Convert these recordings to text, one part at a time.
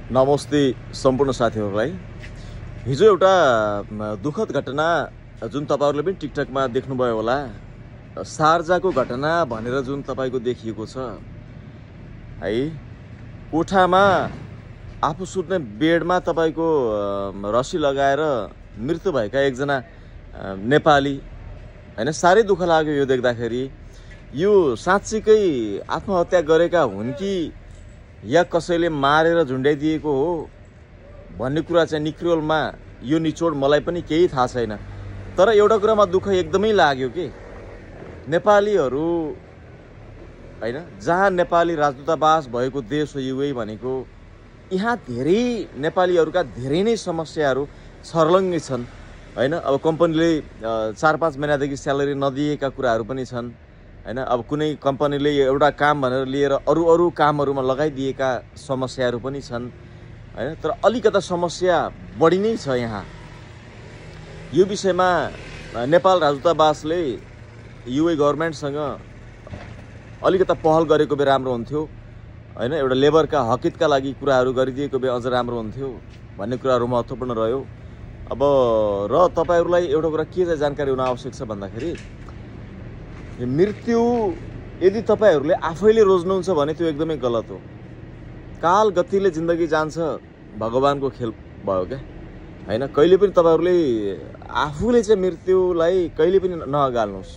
नमस्ते सम्पूर्ण साथीहरूलाई। हिजो एउटा दुःखद घटना जुन तपाईहरुले पनि टिकटकमा देख्नुभयो होला, शारजाको घटना भनेर जुन तपाईको देखिएको छ है। कोठामा आफू सुत्ने बेडमा तपाईको रस्सी लगाएर मृत्यु भएका एकजना नेपाली हैन, साह्रै दुःख लाग्यो यो देख्दाखेरि। यो साँच्चीकै आत्महत्या गरेका हुन् कि या कसैले मारेर झुन्ड्याइदिएको हो भन्ने कुरा चाहिँ निक्रियोलमा यो निचोड मलाई पनि केही थाहा छैन। तर एउटा कुरामा दुःख एकदमै लाग्यो कि नेपालीहरू हैन, जहाँ नेपाली राजदूतावास भएको देश हो युए भनेको, यहाँ धेरै नेपालीहरूका धेरै नै समस्याहरू छर्लङ्गै छन् हैन। अब कम्पनीले 4-5 महिनादेखि स्यालेरी नदिएका कुराहरू पनि छन् हैन। अब कुनै कम्पनीले एउटा काम भनेर लिएर अरू कामहरूमा लगाइदिएका समस्याहरू पनि छन् हैन। तर अलिकता समस्या बढी नै छ यहाँ। यो विषयमा नेपाल राजदूतावासले युए गभर्नमेन्टसँग अलिकता पहल गरेको भए राम्रो हुन्थ्यो हैन। एउटा लेबरका हकितका लागि कुराहरू गरिदिएको भए अझ राम्रो हुन्थ्यो भन्ने कुराहरू महत्त्वपूर्ण रह्यो। अब र तपाईहरुलाई एउटा कुरा के चाहिँ जानकारी हुन आवश्यक छ भन्दाखेरि, मृत्यु यदि तपाईहरुले आफैले रोज्नुहुन्छ भने त्यो एकदमै गलत हो। काल गतिले जिन्दगी जान्छ, भगवानको खेल भयो क्या हैन। कहिले पनि तपाईहरुले आफूले चाहिँ मृत्युलाई कहिले पनि नअगाल्नुस्,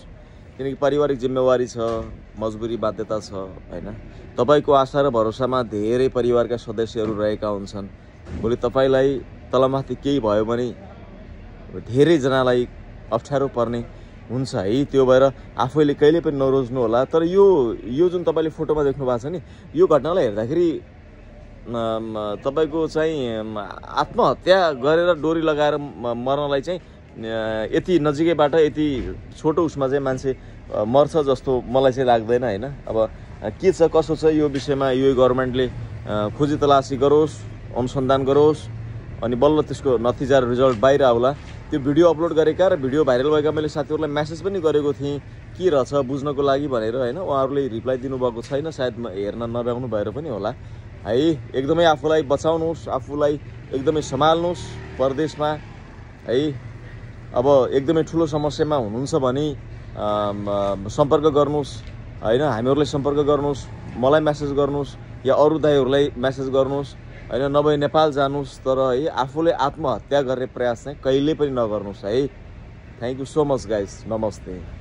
किनकि पारिवारिक जिम्मेवारी छ, मजबुरी बाध्यता छ हैन। तपाईको आशा र भरोसामा धेरै परिवारका सदस्यहरू रहेका हुन्छन्। भोलि तपाईलाई तलमाथि केही भयो भने धेरै जनालाई अप्ठ्यारो पर्ने हुन्छ है। त्यो भएर आफैले कहिले पनि नरोज्नु होला। तर यो जुन तपाईले फोटोमा देख्नु भएको छ नि, यो घटनालाई हेर्दाखेरि तपाईको चाहिँ आत्महत्या गरेर डोरी लगाएर मर्नलाई चाहिँ यति नजिकैबाट यति छोटो उसमा चाहिँ मान्छे मर्छ जस्तो मलाई चाहिँ लाग्दैन हैन। अब के छ कसो छ यो विषयमा युए गभर्नमेन्टले खोजी तलासी गरोस्, अनुसन्धान गरोस्, अनि बल्ल त्यसको नतिजा रिजल्ट बाहिर आउला। त्यो भिडियो अपलोड गरेका र भिडियो भाइरल भएका मैले साथीहरूलाई मेसेज पनि गरेको थिएँ के रहेछ बुझ्नको लागि भनेर हैन। उहाँहरूले रिप्लाई दिनुभएको छैन, सायद हेर्न नभ्याउनु भएर पनि होला है। एकदमै आफूलाई बचाउनुहोस्, आफूलाई एकदमै सम्हाल्नुहोस् परदेशमा है। अब एकदमै ठुलो समस्यामा हुनुहुन्छ भने सम्पर्क गर्नुहोस् हैन। हामीहरूलाई सम्पर्क गर्नुहोस्, मलाई मेसेज गर्नुहोस् या अरू दाइहरूलाई मेसेज गर्नुहोस् हैन। नभए नेपाल जानुहोस्, तर है आफूले आत्महत्या गर्ने प्रयास चाहिँ कहिले पनि नगर्नुहोस् है। Thank you so much guys. नमस्ते।